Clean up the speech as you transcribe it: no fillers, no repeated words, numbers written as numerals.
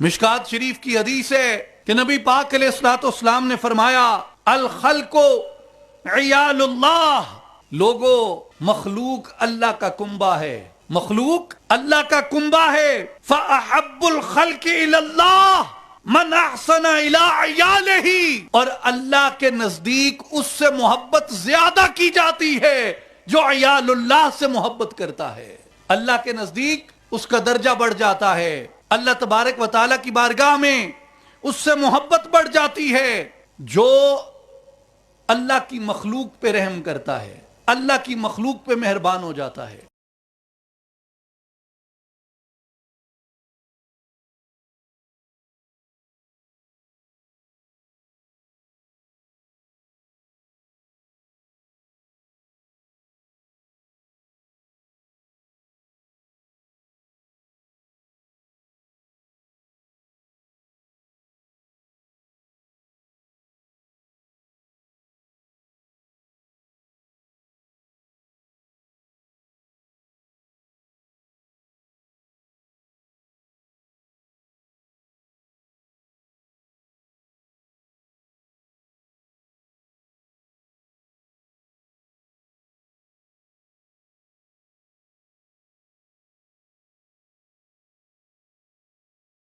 مشکات شریف کی حدیث ہے کہ نبی پاک علیہ الصلوۃ والسلام نے فرمایا الخلق عیال اللہ، لوگو مخلوق اللہ کا کنبہ ہے، مخلوق اللہ کا کنبہ ہے۔ فَأَحَبُّ الْخَلْقِ إِلَى اللَّهِ من احسن الى عیالہ، اور اللہ کے نزدیک اس سے محبت زیادہ کی جاتی ہے جو عیال اللہ سے محبت کرتا ہے۔ اللہ کے نزدیک اس کا درجہ بڑھ جاتا ہے، اللہ تبارک و تعالیٰ کی بارگاہ میں اس سے محبت بڑھ جاتی ہے جو اللہ کی مخلوق پہ رحم کرتا ہے، اللہ کی مخلوق پہ مہربان ہو جاتا ہے۔